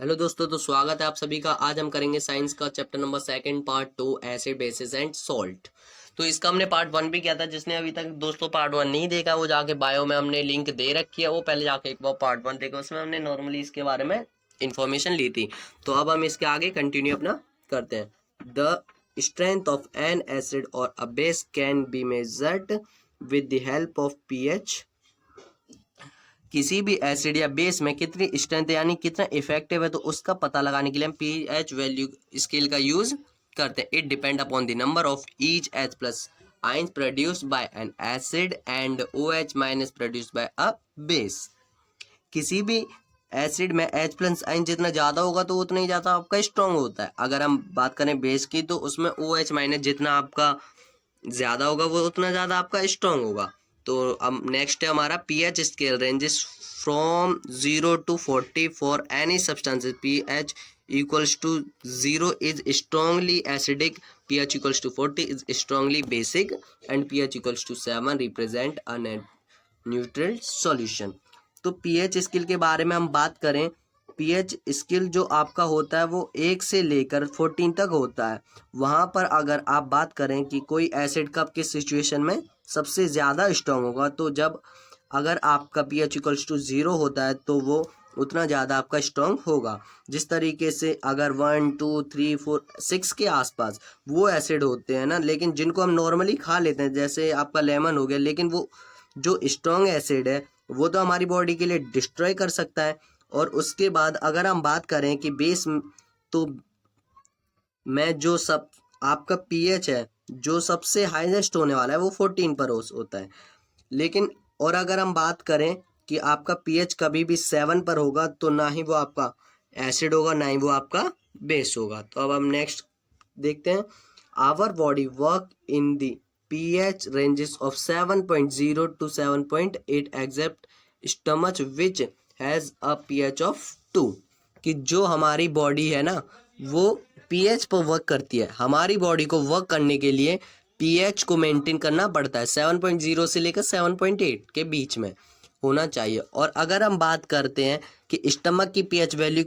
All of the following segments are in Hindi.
हेलो दोस्तों, तो स्वागत है आप सभी का। आज हम करेंगे साइंस का chapter number second part 2 acid basis and salt. तो इसका हमने पार्ट 1 भी किया था। जिसने अभी तक दोस्तों पार्ट 1 नहीं देखा वो जाके बायो में हमने लिंक दे रखी है, वो पहले जाके एक बार पार्ट 1 देखा। उसमें हमने नॉर्मली इसके बारे में इंफॉर्मेशन ली थी। तो अब हम इसके आगे कंटिन्यू अपना करते हैं। The strength of an acid और a base can be measured with the help of pH. किसी भी एसिड या बेस में कितनी स्ट्रेंथ यानी कितना इफेक्टिव है, तो उसका पता लगाने के लिए हम पीएच वैल्यू स्केल का यूज करते हैं। It depend upon the number of each H plus ions produced by N acid and OH minus produced by a base. किसी भी एसिड में H प्लस आयन जितना ज़्यादा होगा तो उतना ही ज़्यादा आपका स्ट्रॉन्ग होता है। अगर हम बात करें बेस की, तो उसमें OH माइनस जितना आपका ज़्यादा होगा वो उतना ज़्यादा आपका स्ट्रॉन्ग होगा। तो अब नेक्स्ट है हमारा pH scale ranges from 0 to 40 for any substances. PH equals to 0 is strongly acidic, pH equals to 40 is strongly basic and pH equals to 7 represent a neutral solution. तो पीएच स्केल के बारे में हम बात करें, पीएच स्केल जो आपका होता है वो 1 से लेकर 14 तक होता है। वहाँ पर अगर आप बात करें कि कोई एसिड कब किस सिचुएशन में सबसे ज़्यादा स्ट्रॉन्ग होगा, तो जब अगर आपका pH इक्वल्स टू 0 होता है तो वो उतना ज़्यादा आपका स्ट्रॉन्ग होगा। जिस तरीके से अगर 1 2 3 4 6 के आसपास वो एसिड होते हैं ना, लेकिन जिनको हम नॉर्मली खा लेते हैं, जैसे आपका लेमन हो गया, लेकिन वो जो स्ट्रॉन्ग एसिड है वो तो हमारी बॉडी के लिए डिस्ट्रॉय कर सकता है। और उसके बाद अगर हम बात करें कि बेस, तो में जो सब आपका पीएच है जो सबसे हाईएस्ट होने वाला है वो 14 पर होता है। लेकिन और अगर हम बात करें कि आपका पीएच कभी भी 7 पर होगा तो ना ही वो आपका एसिड होगा ना ही वो आपका बेस होगा। तो अब हम नेक्स्ट देखते हैं। Our body work in the pH ranges of 7.0 to 7.8 except stomach which has a pH of 2। कि जो हमारी बॉडी है ना वो pH पर वर्क करती है। हमारी बॉडी को वर्क करने के लिए pH को मेंटेन करना पड़ता है, 7.0 से लेकर 7.8 के बीच में होना चाहिए। और अगर हम बात करते हैं कि स्टमक की pH वैल्यू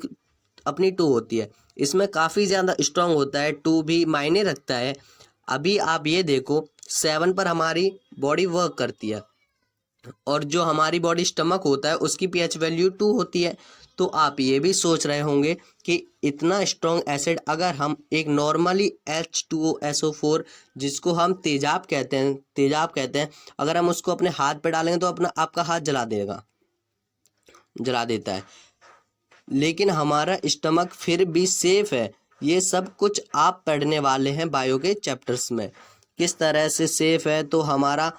अपनी 2 होती है, इसमें काफ़ी ज़्यादा स्ट्रांग होता है, 2 भी मायने रखता है। अभी आप ये देखो 7 पर हमारी बॉडी वर्क करती है और जो हमारी बॉडी स्टमक होता है उसकी पीएच वैल्यू 2 होती है। तो आप ये भी सोच रहे होंगे कि इतना स्ट्रॉन्ग एसिड अगर हम एक नॉर्मली H2SO4 जिसको हम तेजाब कहते हैं अगर हम उसको अपने हाथ पे डालेंगे तो अपना आपका हाथ जला देता है। लेकिन हमारा स्टमक फिर भी सेफ है। ये सब कुछ आप पढ़ने वाले हैं बायो के चैप्टर्स में, किस तरह से सेफ है। तो हमारा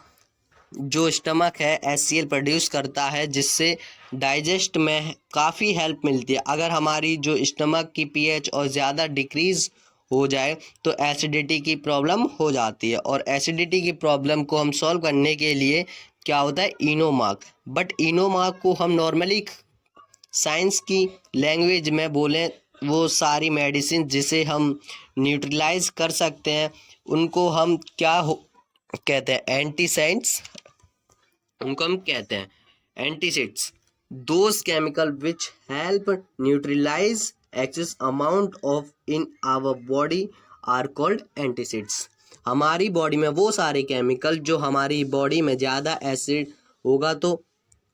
जो स्टमक है HCl प्रोड्यूस करता है जिससे डाइजेस्ट में काफ़ी हेल्प मिलती है। अगर हमारी जो स्टमक की पीएच और ज़्यादा डिक्रीज़ हो जाए तो एसिडिटी की प्रॉब्लम हो जाती है। और एसिडिटी की प्रॉब्लम को हम सॉल्व करने के लिए क्या होता है, इनोमार्क। बट इनोमार्क को हम नॉर्मली साइंस की लैंग्वेज में बोलें वो सारी मेडिसिन जिसे हम न्यूट्रलाइज कर सकते हैं उनको हम कहते हैं एंटीसाइड्स। उनको हम कहते हैं antacids. Those chemical which help neutralize excess amount of in our body are called antacids. हमारी बॉडी में वो सारे केमिकल जो हमारी बॉडी में ज़्यादा एसिड होगा तो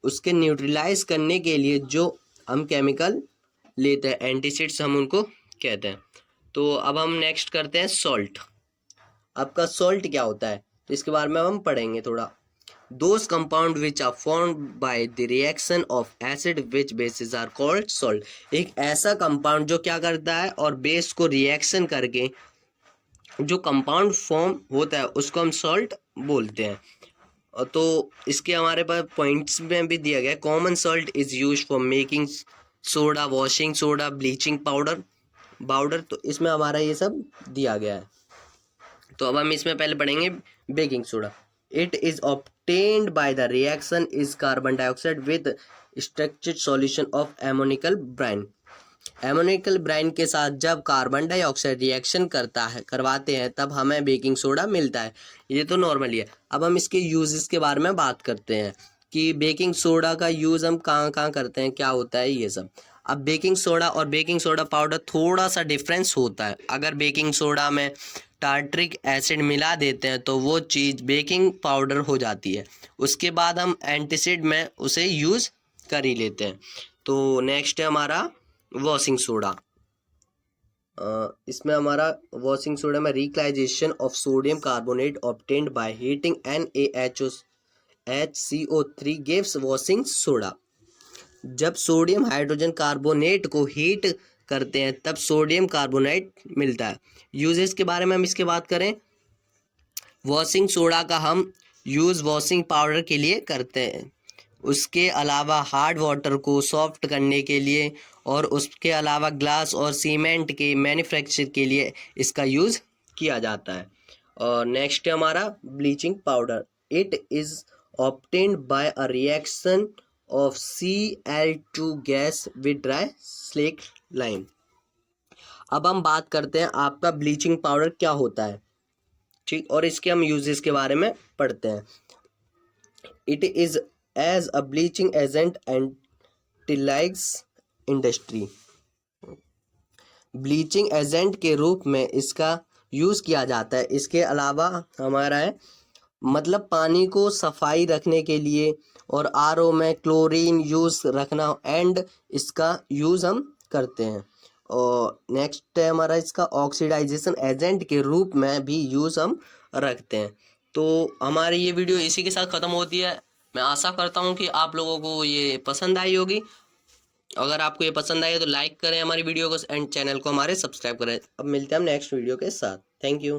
उसके न्यूट्रलाइज करने के लिए जो हम केमिकल लेते हैं एंटीसिड्स हम उनको कहते हैं। तो अब हम नेक्स्ट करते हैं सॉल्ट। आपका सॉल्ट क्या होता है इसके बारे में हम पढ़ेंगे थोड़ा। Those compound which are formed by the reaction of acid which bases are called salt। एक ऐसा कंपाउंड जो क्या करता है और बेस को रिएक्शन करके जो कंपाउंड फॉर्म होता है उसको हम सॉल्ट बोलते हैं। तो इसके हमारे पास पॉइंट्स में भी दिया गया है। Common salt is use for making soda, washing soda, bleaching powder. तो इसमें हमारा ये सब दिया गया है। तो अब हम इसमें पहले पढ़ेंगे baking soda. It is obtained by the reaction is carbon dioxide with structured solution of ammonical brine। Ammoniacal brine के साथ जब कार्बन डाइऑक्साइड रिएक्शन करवाते हैं तब हमें बेकिंग सोडा मिलता है। ये तो नॉर्मली है। अब हम इसके यूजेस के बारे में बात करते हैं कि बेकिंग सोडा का यूज़ हम कहाँ कहाँ करते हैं, क्या होता है ये सब। अब बेकिंग सोडा और बेकिंग सोडा पाउडर थोड़ा सा डिफरेंस होता है। अगर बेकिंग सोडा में टार्ट्रिक एसिड मिला देते हैं तो वो चीज़ बेकिंग पाउडर हो जाती है, उसके बाद हम एंटीसिड में उसे यूज़ कर ही लेते हैं। तो नेक्स्ट है हमारा वॉशिंग सोडा। इसमें हमारा वॉशिंग सोडा में recrystallization of sodium carbonate obtained by heating NaHCO3 gives washing soda. जब सोडियम हाइड्रोजन कार्बोनेट को हीट करते हैं तब सोडियम कार्बोनेट मिलता है। यूजेस के बारे में हम इसके बात करें, वॉशिंग सोडा का हम यूज़ वॉशिंग पाउडर के लिए करते हैं, उसके अलावा हार्ड वाटर को सॉफ्ट करने के लिए, और उसके अलावा ग्लास और सीमेंट के मैन्युफैक्चर के लिए इसका यूज़ किया जाता है। और नेक्स्ट है हमारा bleaching powder. It is obtained by a reaction of Cl2 gas with dry slack lime. अब हम बात करते हैं आपका ब्लीचिंग पाउडर क्या होता है, ठीक, और इसके हम यूजेस के बारे में पढ़ते हैं। It is as a bleaching agent and टिलाइग्स इंडस्ट्री। ब्लीचिंग एजेंट के रूप में इसका यूज़ किया जाता है। इसके अलावा हमारा है मतलब पानी को सफाई रखने के लिए, और आरओ में क्लोरीन यूज़ रखना, एंड इसका यूज़ हम करते हैं। और नेक्स्ट है हमारा इसका ऑक्सीडाइजेशन एजेंट के रूप में भी यूज़ हम रखते हैं। तो हमारी ये वीडियो इसी के साथ ख़त्म होती है। मैं आशा करता हूँ कि आप लोगों को ये पसंद आई होगी। अगर आपको ये पसंद आई तो लाइक करें हमारी वीडियो को, एंड चैनल को हमारे सब्सक्राइब करें। अब मिलते हैं हम नेक्स्ट वीडियो के साथ। Thank you.